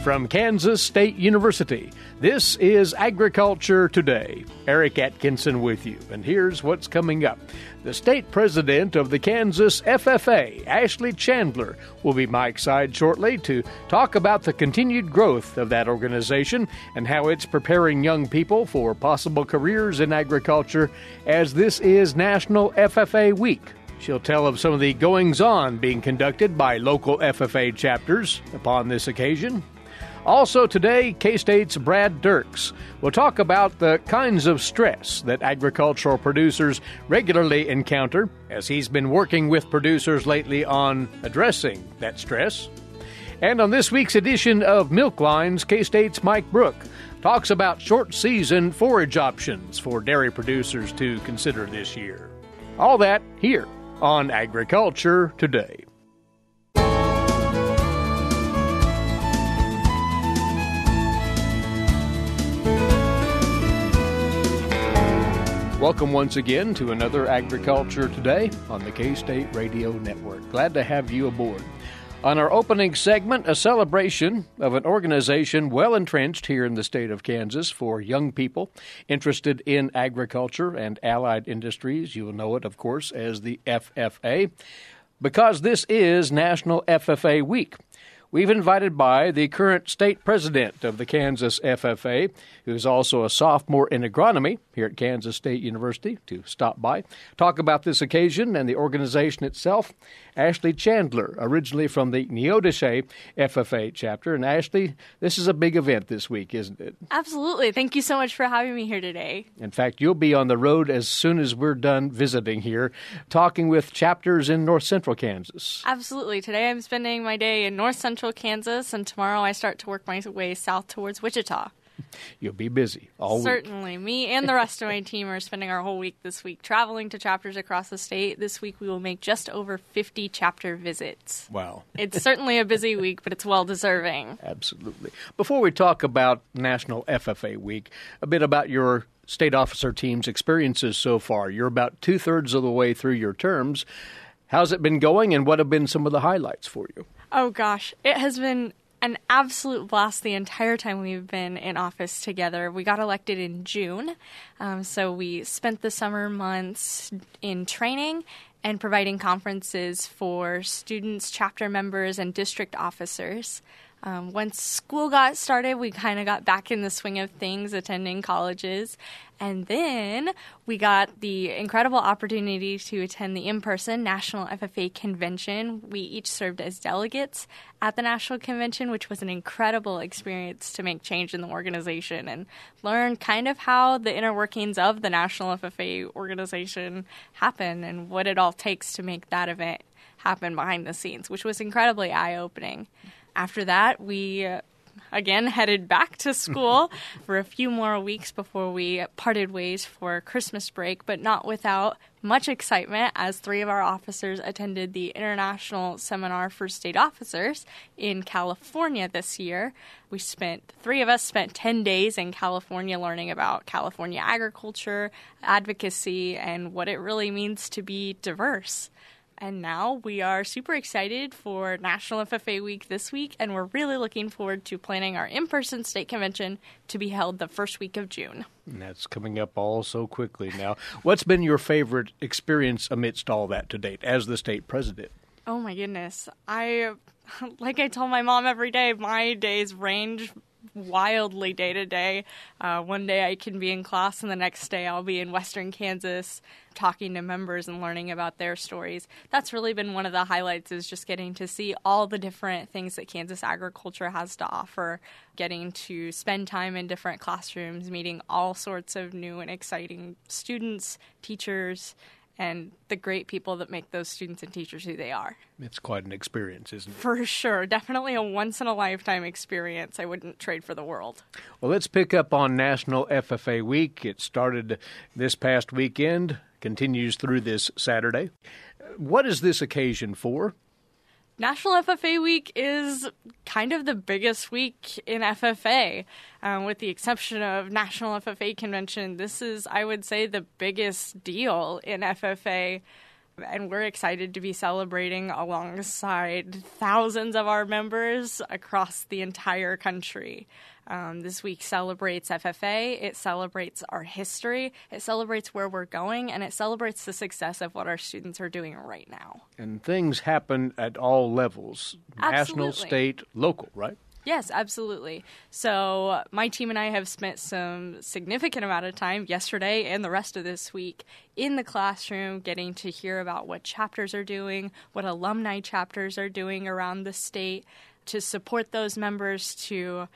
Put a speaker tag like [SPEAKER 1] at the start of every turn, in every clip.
[SPEAKER 1] From Kansas State University, this is Agriculture Today. Eric Atkinson with you, and here's what's coming up. The state president of the Kansas FFA, Ashley Chandler, will be Mike's side shortly to talk about the continued growth of that organization and how it's preparing young people for possible careers in agriculture as this is National FFA Week. She'll tell of some of the goings-on being conducted by local FFA chapters upon this occasion. Also today, K-State's Brad Dirks will talk about the kinds of stress that agricultural producers regularly encounter as he's been working with producers lately on addressing that stress. And on this week's edition of Milk Lines, K-State's Mike Brouk talks about short-season forage options for dairy producers to consider this year. All that here on Agriculture Today. Welcome once again to another Agriculture Today on the K-State Radio Network. Glad to have you aboard. On our opening segment, a celebration of an organization well entrenched here in the state of Kansas for young people interested in agriculture and allied industries. You will know it, of course, as the FFA, because this is National FFA Week. We've invited by the current state president of the Kansas FFA, who's also a sophomore in agronomy here at Kansas State University, to stop by, talk about this occasion and the organization itself. Ashley Chandler, originally from the Neodesha FFA chapter. And Ashley, this is a big event this week, isn't it?
[SPEAKER 2] Absolutely. Thank you so much for having me here today.
[SPEAKER 1] In fact, you'll be on the road as soon as we're done visiting here, talking with chapters in north central Kansas.
[SPEAKER 2] Absolutely. Today I'm spending my day in north central Kansas, and tomorrow I start to work my way south towards Wichita.
[SPEAKER 1] You'll be busy all week.
[SPEAKER 2] Certainly. Me and the rest of my team are spending our whole week this week traveling to chapters across the state. This week we will make just over 50 chapter visits.
[SPEAKER 1] Wow.
[SPEAKER 2] It's certainly a busy week, but it's well-deserving.
[SPEAKER 1] Absolutely. Before we talk about National FFA Week, a bit about your state officer team's experiences so far. You're about two-thirds of the way through your terms. How's it been going, and what have been some of the highlights for you?
[SPEAKER 2] Oh, gosh. It has been an absolute blast the entire time we've been in office together. We got elected in June, so we spent the summer months in training and providing conferences for students, chapter members, and district officers. Once school got started, we kind of got back in the swing of things, attending colleges. And then we got the incredible opportunity to attend the in-person National FFA Convention. We each served as delegates at the National Convention, which was an incredible experience to make change in the organization and learn kind of how the inner workings of the National FFA organization happen and what it all takes to make that event happen behind the scenes, which was incredibly eye-opening. After that, we again headed back to school for a few more weeks before we parted ways for Christmas break, but not without much excitement as three of our officers attended the International Seminar for State Officers in California this year. Three of us spent 10 days in California learning about California agriculture, advocacy, and what it really means to be diverse. And now we are super excited for National FFA Week this week, and we're really looking forward to planning our in-person state convention to be held the first week of June.
[SPEAKER 1] And that's coming up all so quickly now. What's been your favorite experience amidst all that to date as the state president?
[SPEAKER 2] Oh, my goodness. Like I tell my mom every day, my days range wildly day to day. One day I can be in class, and the next day I'll be in western Kansas talking to members and learning about their stories. That's really been one of the highlights, is just getting to see all the different things that Kansas agriculture has to offer, getting to spend time in different classrooms, meeting all sorts of new and exciting students, teachers, and the great people that make those students and teachers who they are.
[SPEAKER 1] It's quite an experience, isn't it?
[SPEAKER 2] For sure. Definitely a once-in-a-lifetime experience I wouldn't trade for the world.
[SPEAKER 1] Well, let's pick up on National FFA Week. It started this past weekend, continues through this Saturday. What is this occasion for?
[SPEAKER 2] National FFA Week is kind of the biggest week in FFA. With the exception of National FFA Convention, this is, I would say, the biggest deal in FFA. And we're excited to be celebrating alongside thousands of our members across the entire country. This week celebrates FFA, it celebrates our history, it celebrates where we're going, and it celebrates the success of what our students are doing right now.
[SPEAKER 1] And things happen at all levels,
[SPEAKER 2] Absolutely.
[SPEAKER 1] national, state, local, right?
[SPEAKER 2] Yes, absolutely. So my team and I have spent some significant amount of time yesterday and the rest of this week in the classroom getting to hear about what chapters are doing, what alumni chapters are doing around the state, to support those members, to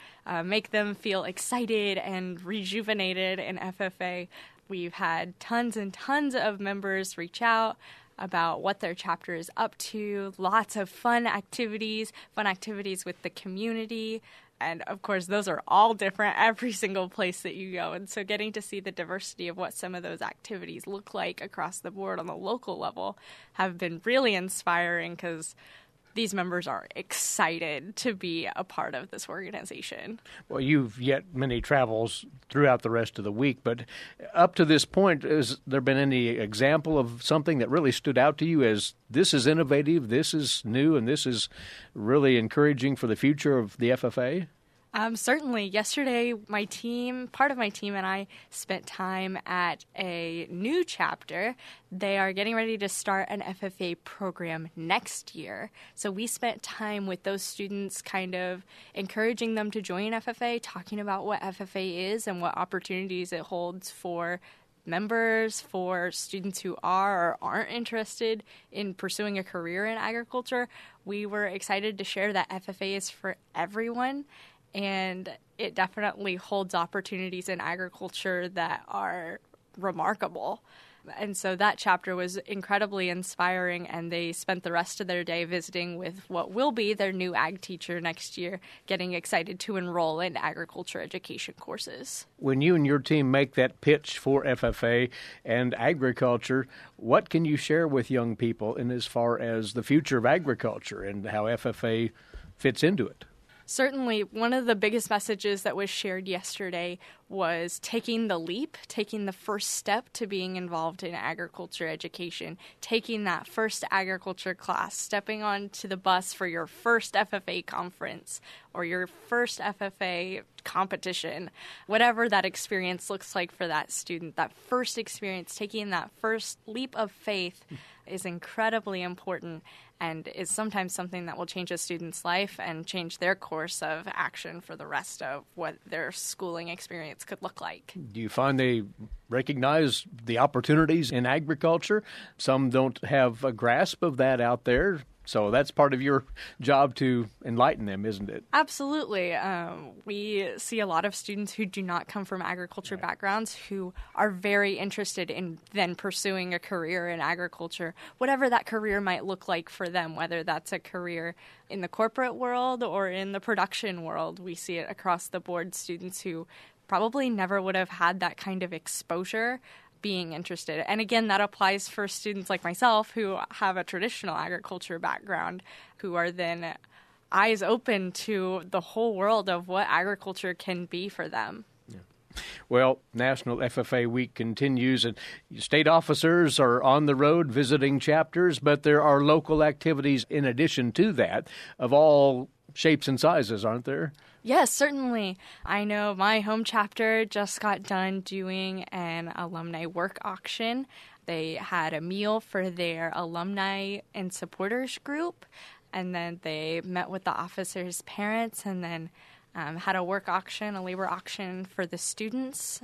[SPEAKER 2] make them feel excited and rejuvenated in FFA. We've had tons and tons of members reach out about what their chapter is up to, lots of fun activities with the community. And of course, those are all different every single place that you go. And so getting to see the diversity of what some of those activities look like across the board on the local level have been really inspiring, because these members are excited to be a part of this organization.
[SPEAKER 1] Well, you've yet many travels throughout the rest of the week, but up to this point, has there been any example of something that really stood out to you as this is innovative, this is new, and this is really encouraging for the future of the FFA?
[SPEAKER 2] Certainly. Yesterday, part of my team and I spent time at a new chapter. They are getting ready to start an FFA program next year. So we spent time with those students, kind of encouraging them to join FFA, talking about what FFA is and what opportunities it holds for members, for students who are or aren't interested in pursuing a career in agriculture. We were excited to share that FFA is for everyone. And it definitely holds opportunities in agriculture that are remarkable. And so that chapter was incredibly inspiring, and they spent the rest of their day visiting with what will be their new ag teacher next year, getting excited to enroll in agriculture education courses.
[SPEAKER 1] When you and your team make that pitch for FFA and agriculture, what can you share with young people in as far as the future of agriculture and how FFA fits into it?
[SPEAKER 2] Certainly, one of the biggest messages that was shared yesterday was taking the leap, taking the first step to being involved in agriculture education, taking that first agriculture class, stepping onto the bus for your first FFA conference or your first FFA competition, whatever that experience looks like for that student. That first experience, taking that first leap of faith is incredibly important and is sometimes something that will change a student's life and change their course of action for the rest of what their schooling experience could look like.
[SPEAKER 1] Do you find they recognize the opportunities in agriculture? Some don't have a grasp of that out there. So that's part of your job to enlighten them, isn't it?
[SPEAKER 2] Absolutely. We see a lot of students who do not come from agriculture backgrounds who are very interested in then pursuing a career in agriculture, whatever that career might look like for them, whether that's a career in the corporate world or in the production world. We see it across the board, students who probably never would have had that kind of exposure being interested. And again, that applies for students like myself who have a traditional agriculture background, who are then eyes open to the whole world of what agriculture can be for them.
[SPEAKER 1] Well, National FFA Week continues, and state officers are on the road visiting chapters, but there are local activities in addition to that of all shapes and sizes, aren't there?
[SPEAKER 2] Yes, certainly. I know my home chapter just got done doing an alumni work auction. They had a meal for their alumni and supporters group, and then they met with the officers' parents, and then had a work auction, a labor auction for the students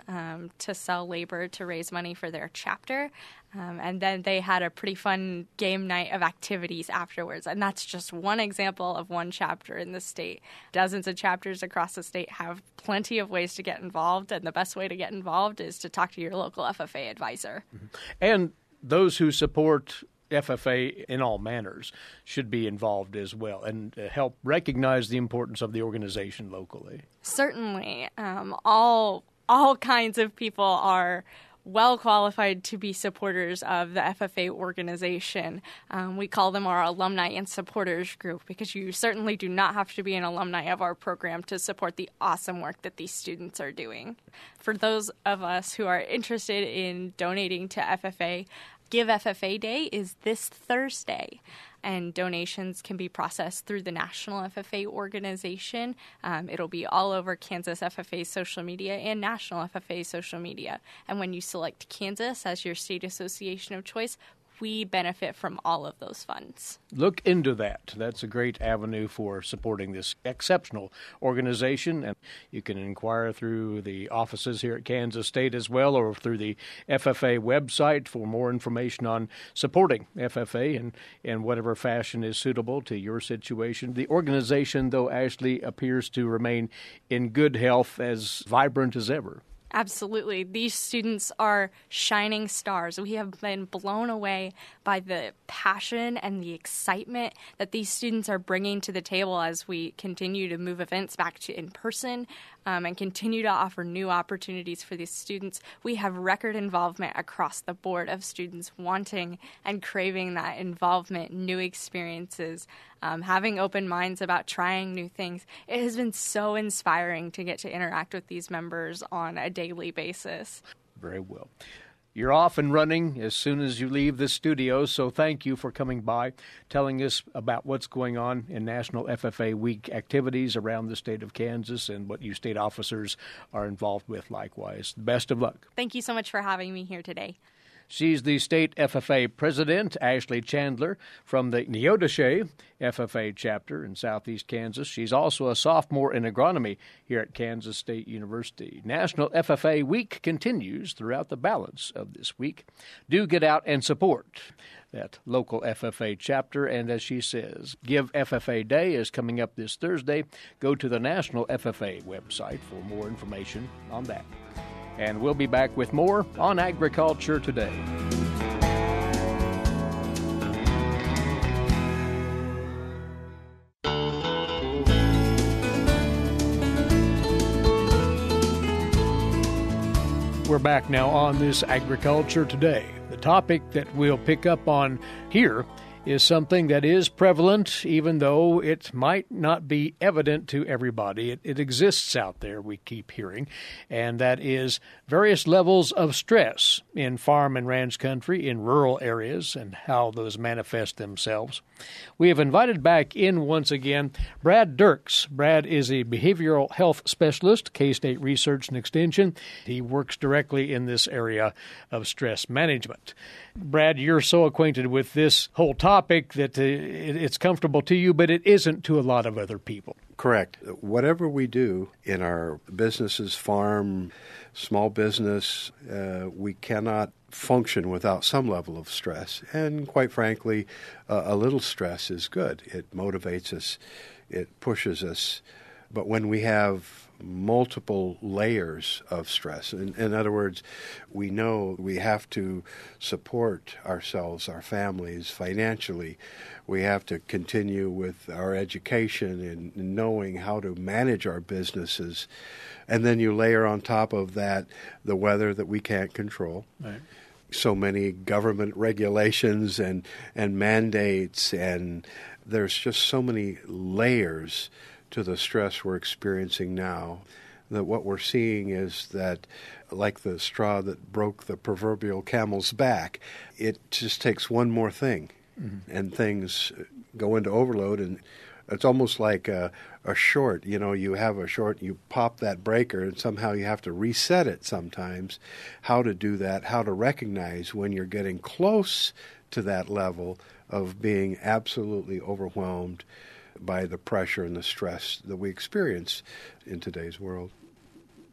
[SPEAKER 2] to sell labor to raise money for their chapter. And then they had a pretty fun game night of activities afterwards. And that's just one example of one chapter in the state. Dozens of chapters across the state have plenty of ways to get involved. And the best way to get involved is to talk to your local FFA advisor.
[SPEAKER 1] Mm-hmm. And those who support FFA in all manners should be involved as well and help recognize the importance of the organization locally.
[SPEAKER 2] Certainly. All kinds of people are well qualified to be supporters of the FFA organization. We call them our alumni and supporters group because you certainly do not have to be an alumni of our program to support the awesome work that these students are doing. For those of us who are interested in donating to FFA, Give FFA Day is this Thursday, and donations can be processed through the National FFA organization. It'll be all over Kansas FFA social media and National FFA social media. And when you select Kansas as your state association of choice, we benefit from all of those funds.
[SPEAKER 1] Look into that. That's a great avenue for supporting this exceptional organization. And you can inquire through the offices here at Kansas State as well, or through the FFA website for more information on supporting FFA in whatever fashion is suitable to your situation. The organization, though, Ashley, appears to remain in good health, as vibrant as ever.
[SPEAKER 2] Absolutely. These students are shining stars. We have been blown away by the passion and the excitement that these students are bringing to the table as we continue to move events back to in person and continue to offer new opportunities for these students. We have record involvement across the board of students wanting and craving that involvement, new experiences, having open minds about trying new things. It has been so inspiring to get to interact with these members on a daily basis.
[SPEAKER 1] Very well. You're off and running as soon as you leave the studio, so thank you for coming by, telling us about what's going on in National FFA Week activities around the state of Kansas and what you state officers are involved with likewise. Best of luck.
[SPEAKER 2] Thank you so much for having me here today.
[SPEAKER 1] She's the state FFA president, Ashley Chandler, from the Neodesha FFA chapter in southeast Kansas. She's also a sophomore in agronomy here at Kansas State University. National FFA Week continues throughout the balance of this week. Do get out and support that local FFA chapter. And as she says, Give FFA Day is coming up this Thursday. Go to the National FFA website for more information on that. And we'll be back with more on Agriculture Today. We're back now on this Agriculture Today. The topic that we'll pick up on here is something that is prevalent, even though it might not be evident to everybody. It exists out there, we keep hearing, and that is various levels of stress in farm and ranch country, in rural areas, and how those manifest themselves. We have invited back in once again Brad Dirks. Brad is a behavioral health specialist, K-State Research and Extension. He works directly in this area of stress management. Brad, you're so acquainted with this whole topic that it's comfortable to you, but it isn't to a lot of other people.
[SPEAKER 3] Correct. Whatever we do in our businesses, farm, small business, we cannot function without some level of stress. And quite frankly, a little stress is good. It motivates us. It pushes us. But when we have multiple layers of stress, in other words, we know we have to support ourselves, our families financially. We have to continue with our education and knowing how to manage our businesses. And then you layer on top of that the weather that we can't control. Right. So many government regulations and mandates, and there's just so many layers to the stress we're experiencing now, that what we're seeing is that, like the straw that broke the proverbial camel's back, it just takes one more thing, and things go into overload, and it's almost like a short. You know, you have a short, you pop that breaker, and somehow you have to reset it sometimes. How to do that, how to recognize when you're getting close to that level of being absolutely overwhelmed by the pressure and the stress that we experience in today's world.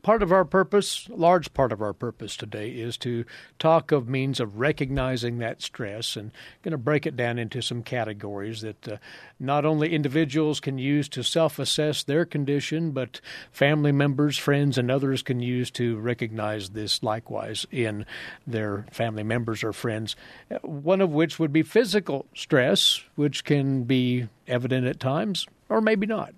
[SPEAKER 1] Part of our purpose, a large part of our purpose today, is to talk of means of recognizing that stress, and going to break it down into some categories that not only individuals can use to self-assess their condition, but family members, friends, and others can use to recognize this likewise in their family members or friends, one of which would be physical stress, which can be evident at times, or maybe not.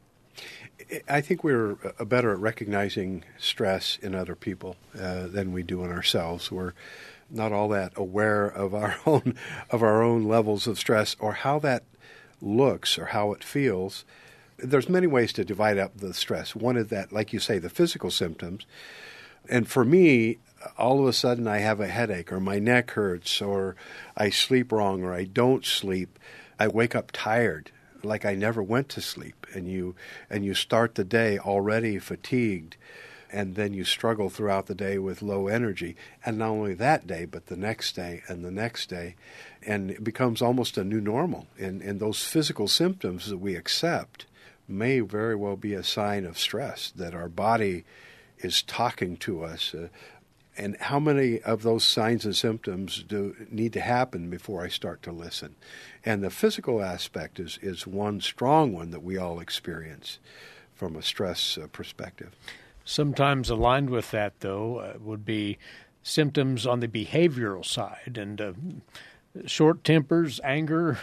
[SPEAKER 3] I think we're better at recognizing stress in other people than we do in ourselves. We're not all that aware of our own levels of stress or how that looks or how it feels. There's many ways to divide up the stress. One is that, like you say, the physical symptoms. And for me, all of a sudden I have a headache, or my neck hurts, or I sleep wrong, or I don't sleep. I wake up tired, like I never went to sleep, and you start the day already fatigued, and then you struggle throughout the day with low energy, and not only that day, but the next day and the next day, and it becomes almost a new normal. And those physical symptoms that we accept may very well be a sign of stress, that our body is talking to us. And how many of those signs and symptoms do need to happen before I start to listen? And the physical aspect is one strong one that we all experience from a stress perspective.
[SPEAKER 1] Sometimes aligned with that, though, would be symptoms on the behavioral side, and short tempers, anger,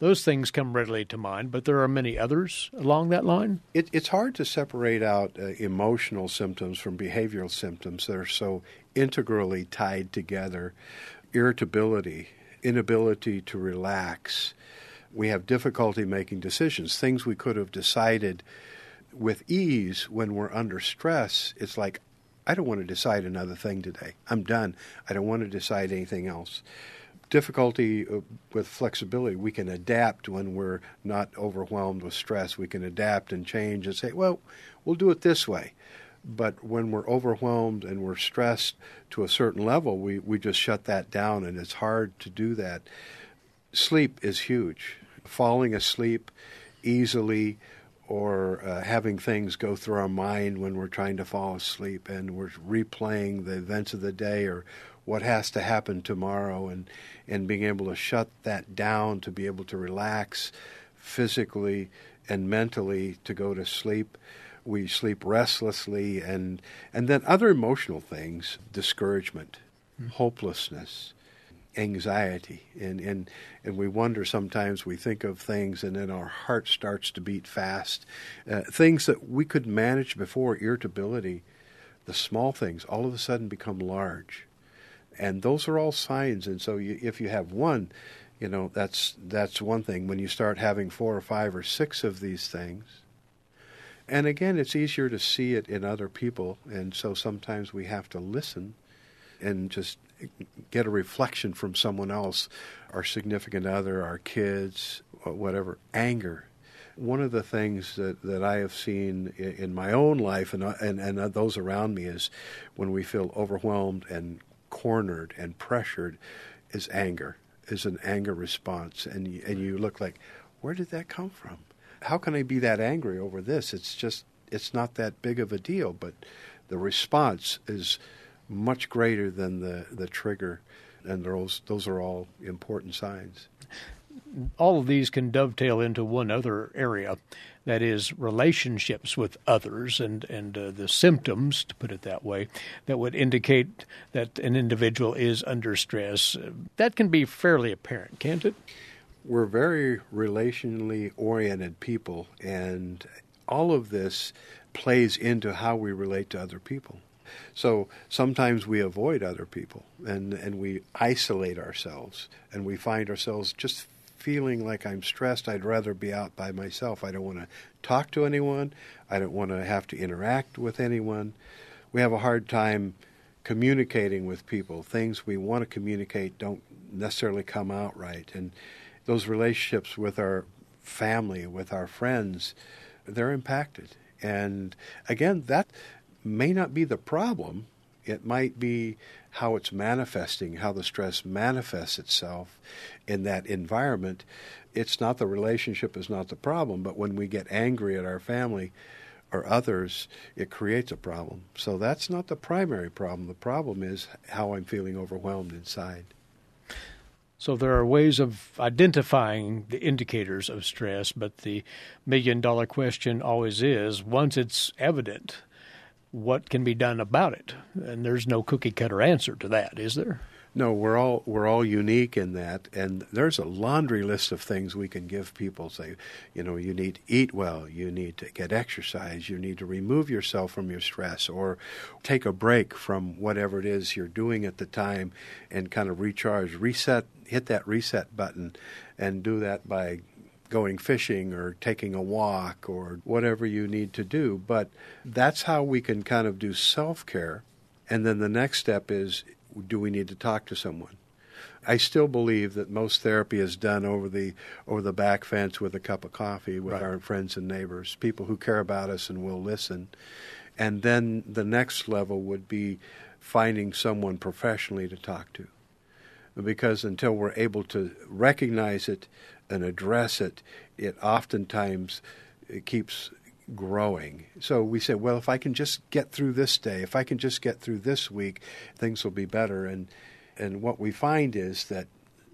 [SPEAKER 1] those things come readily to mind, but there are many others along that line.
[SPEAKER 3] It's hard to separate out emotional symptoms from behavioral symptoms that are so integrally tied together. Irritability, inability to relax. We have difficulty making decisions, things we could have decided with ease. When we're under stress, it's like, I don't want to decide another thing today. I'm done. I don't want to decide anything else. Difficulty with flexibility. We can adapt when we're not overwhelmed with stress. We can adapt and change and say, well, we'll do it this way. But when we're overwhelmed and we're stressed to a certain level, we just shut that down, and it's hard to do that. Sleep is huge. Falling asleep easily, or having things go through our mind when we're trying to fall asleep and we're replaying the events of the day or what has to happen tomorrow, and being able to shut that down to be able to relax physically and mentally to go to sleep. We sleep restlessly, and then other emotional things, discouragement, hopelessness, anxiety, and we wonder sometimes. We think of things and then our heart starts to beat fast. Things that we could manage before, irritability, the small things, all of a sudden become large. And those are all signs. And so if you have one, that's one thing. When you start having 4 or 5 or 6 of these things, and again, it's easier to see it in other people, and so sometimes we have to listen and just get a reflection from someone else, our significant other, our kids, whatever. Anger. One of the things that I have seen in my own life and those around me is when we feel overwhelmed and cornered and pressured is anger, is an anger response. And you look like, where did that come from? How can I be that angry over this? It's not that big of a deal, but the response is much greater than the trigger, and those are all important signs.
[SPEAKER 1] All of these can dovetail into one other area, that is relationships with others, and the symptoms, to put it that way, that would indicate that an individual is under stress. That can be fairly apparent, can't it?
[SPEAKER 3] We're very relationally oriented people, and all of this plays into how we relate to other people. So sometimes we avoid other people, and we isolate ourselves, and we find ourselves just feeling like, I'm stressed, I'd rather be out by myself. I don't want to talk to anyone. I don't want to have to interact with anyone. We have a hard time communicating with people. Things we want to communicate don't necessarily come out right. And those relationships with our family, with our friends, they're impacted. And again, that may not be the problem. It might be how it's manifesting, how the stress manifests itself in that environment. It's not the relationship is not the problem, but when we get angry at our family or others, it creates a problem. So that's not the primary problem. The problem is how I'm feeling overwhelmed inside.
[SPEAKER 1] So there are ways of identifying the indicators of stress, but the million-dollar question always is, once it's evident, what can be done about it? And there's no cookie-cutter answer to that, is there?
[SPEAKER 3] No, we're all unique in that, and there's a laundry list of things we can give people. Say, you need to eat well, you need to get exercise, you need to remove yourself from your stress, or take a break from whatever it is you're doing at the time and kind of recharge, reset, hit that reset button, and do that by going fishing or taking a walk or whatever you need to do. But that's how we can kind of do self-care And then the next step is, do we need to talk to someone? I still believe that most therapy is done over the back fence with a cup of coffee with
[SPEAKER 1] right.
[SPEAKER 3] our friends and neighbors, people who care about us and will listen. And then the next level would be finding someone professionally to talk to. Because until we're able to recognize it and address it, it oftentimes keeps growing. So we say, well, if I can just get through this day, if I can just get through this week, things will be better. And what we find is that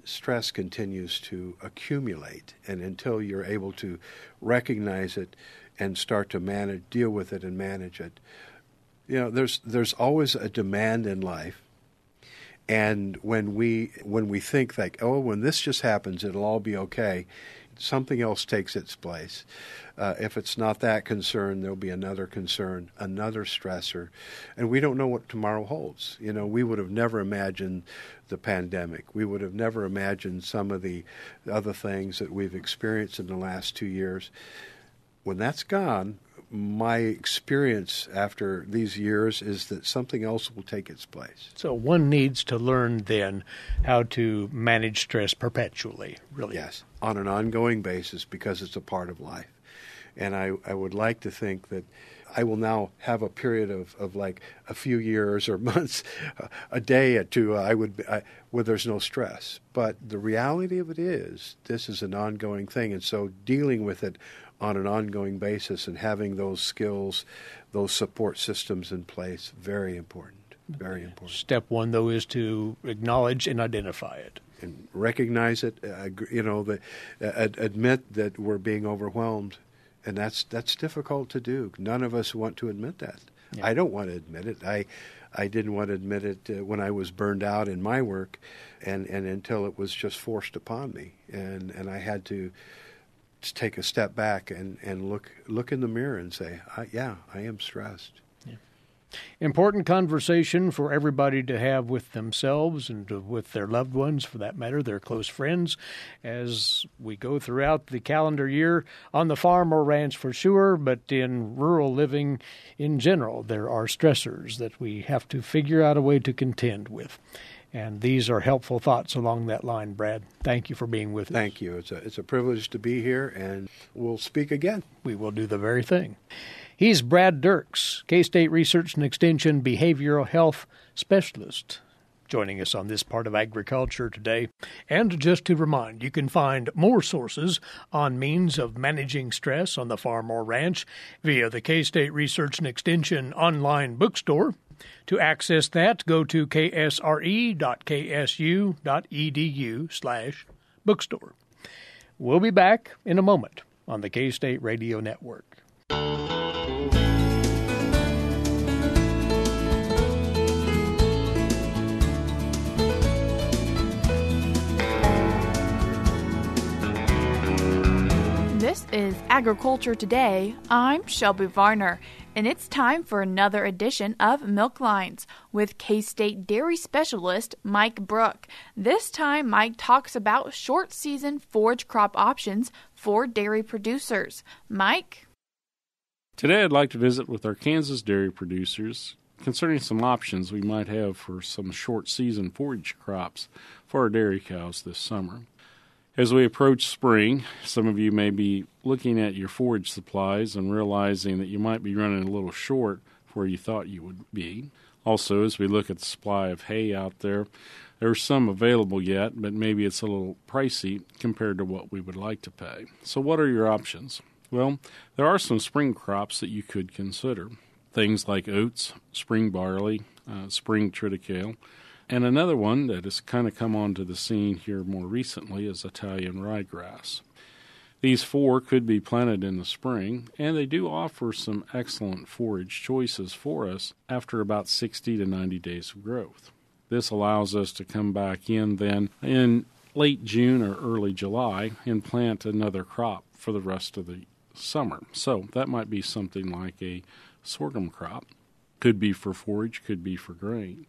[SPEAKER 3] stress continues to accumulate. And until you're able to recognize it and start to deal with it and manage it, there's always a demand in life. And when we think like, oh, when this just happens, it'll all be okay, something else takes its place. If it's not that concern, there'll be another concern, another stressor, and we don't know what tomorrow holds. We would have never imagined the pandemic. We would have never imagined some of the other things that we've experienced in the last 2 years. When that's gone, my experience after these years is that something else will take its place.
[SPEAKER 1] So one needs to learn then how to manage stress perpetually, really.
[SPEAKER 3] Yes, on an ongoing basis, because it's a part of life. And I would like to think that I will now have a period of like a few years or months, a day or two, where there's no stress. But the reality of it is, this is an ongoing thing. And so dealing with it on an ongoing basis and having those skills, those support systems in place, very important, very important.
[SPEAKER 1] Step one, though, is to acknowledge and identify it.
[SPEAKER 3] And recognize it, admit that we're being overwhelmed. And that's difficult to do. None of us want to admit that. Yeah. I don't want to admit it. I didn't want to admit it when I was burned out in my work, and until it was just forced upon me. And I had to take a step back and look in the mirror and say, I am stressed.
[SPEAKER 1] Yeah. Important conversation for everybody to have with themselves and with their loved ones, for that matter, their close friends, as we go throughout the calendar year on the farm or ranch for sure, but in rural living in general, there are stressors that we have to figure out a way to contend with. And these are helpful thoughts along that line, Brad. Thank you for being with us.
[SPEAKER 3] Thank you. It's a privilege to be here, and we'll speak again.
[SPEAKER 1] We will do the very thing. He's Brad Dirks, K-State Research and Extension Behavioral Health Specialist, joining us on this part of Agriculture Today. And just to remind, you can find more sources on means of managing stress on the farm or ranch via the K-State Research and Extension online bookstore. To access that, go to ksre.ksu.edu/bookstore. We'll be back in a moment on the K-State Radio Network.
[SPEAKER 4] This is Agriculture Today. I'm Shelby Varner, and it's time for another edition of Milk Lines with K-State dairy specialist Mike Brouk. This time, Mike talks about short-season forage crop options for dairy producers. Mike?
[SPEAKER 5] Today, I'd like to visit with our Kansas dairy producers concerning some options we might have for some short-season forage crops for our dairy cows this summer. As we approach spring, some of you may be looking at your forage supplies and realizing that you might be running a little short where you thought you would be. Also, as we look at the supply of hay out there, there's some available yet, but maybe it's a little pricey compared to what we would like to pay. So what are your options? Well, there are some spring crops that you could consider. Things like oats, spring barley, spring triticale. And another one that has kind of come onto the scene here more recently is Italian ryegrass. These four could be planted in the spring, and they do offer some excellent forage choices for us after about 60 to 90 days of growth. This allows us to come back in then in late June or early July and plant another crop for the rest of the summer. So that might be something like a sorghum crop. Could be for forage, could be for grain.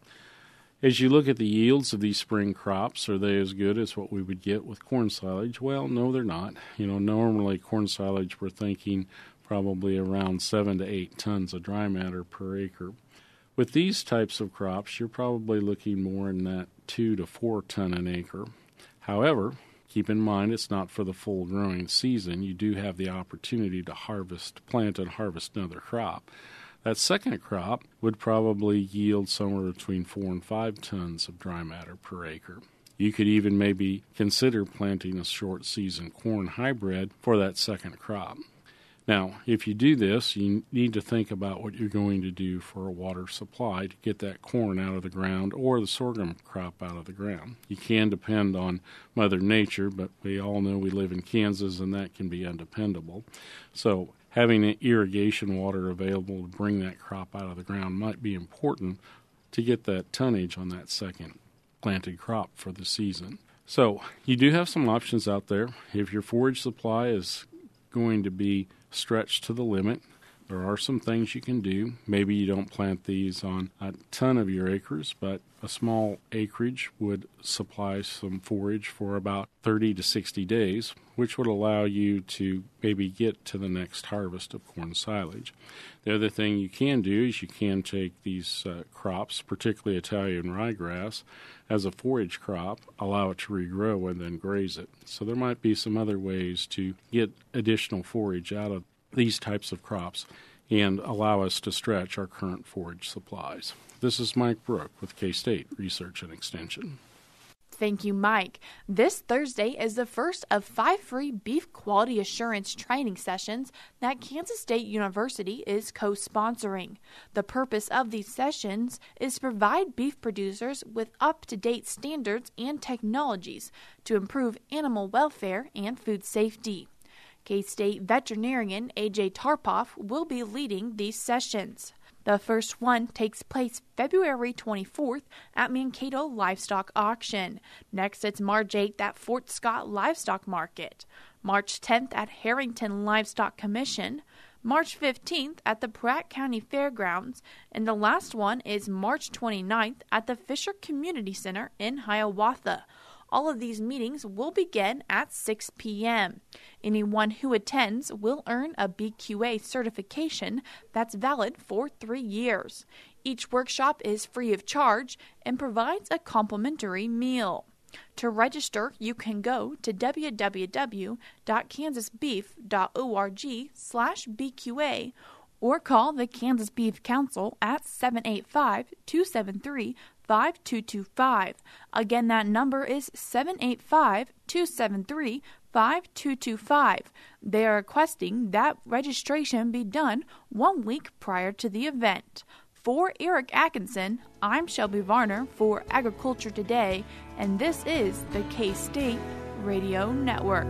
[SPEAKER 5] As you look at the yields of these spring crops, are they as good as what we would get with corn silage? Well, no, they're not. Normally corn silage, we're thinking probably around 7 to 8 tons of dry matter per acre. With these types of crops, you're probably looking more in that 2 to 4 ton an acre. However, keep in mind it's not for the full growing season. You do have the opportunity to plant and harvest another crop. That second crop would probably yield somewhere between 4 and 5 tons of dry matter per acre. You could even maybe consider planting a short season corn hybrid for that second crop. Now, if you do this, you need to think about what you're going to do for a water supply to get that corn out of the ground or the sorghum crop out of the ground. You can depend on Mother Nature, but we all know we live in Kansas and that can be undependable. So having irrigation water available to bring that crop out of the ground might be important to get that tonnage on that second planted crop for the season. So you do have some options out there. If your forage supply is going to be stretched to the limit, there are some things you can do. Maybe you don't plant these on a ton of your acres, but a small acreage would supply some forage for about 30 to 60 days, which would allow you to maybe get to the next harvest of corn silage. The other thing you can do is you can take these crops, particularly Italian ryegrass, as a forage crop, allow it to regrow, and then graze it. So there might be some other ways to get additional forage out of these types of crops and allow us to stretch our current forage supplies. This is Mike Brouk with K-State Research and Extension.
[SPEAKER 4] Thank you, Mike. This Thursday is the first of 5 free beef quality assurance training sessions that Kansas State University is co-sponsoring. The purpose of these sessions is to provide beef producers with up-to-date standards and technologies to improve animal welfare and food safety. K-State veterinarian A.J. Tarpoff will be leading these sessions. The first one takes place February 24th at Mankato Livestock Auction. Next, it's March 8th at Fort Scott Livestock Market. March 10th at Harrington Livestock Commission. March 15th at the Pratt County Fairgrounds. And the last one is March 29th at the Fisher Community Center in Hiawatha. All of these meetings will begin at 6 p.m. Anyone who attends will earn a BQA certification that's valid for 3 years. Each workshop is free of charge and provides a complimentary meal. To register, you can go to www.kansasbeef.org/BQA or call the Kansas Beef Council at 785-273-5225. Again, that number is 785-273-5225. They are requesting that registration be done 1 week prior to the event. For Eric Atkinson, I'm Shelby Varner for Agriculture Today, and this is the K-State Radio Network.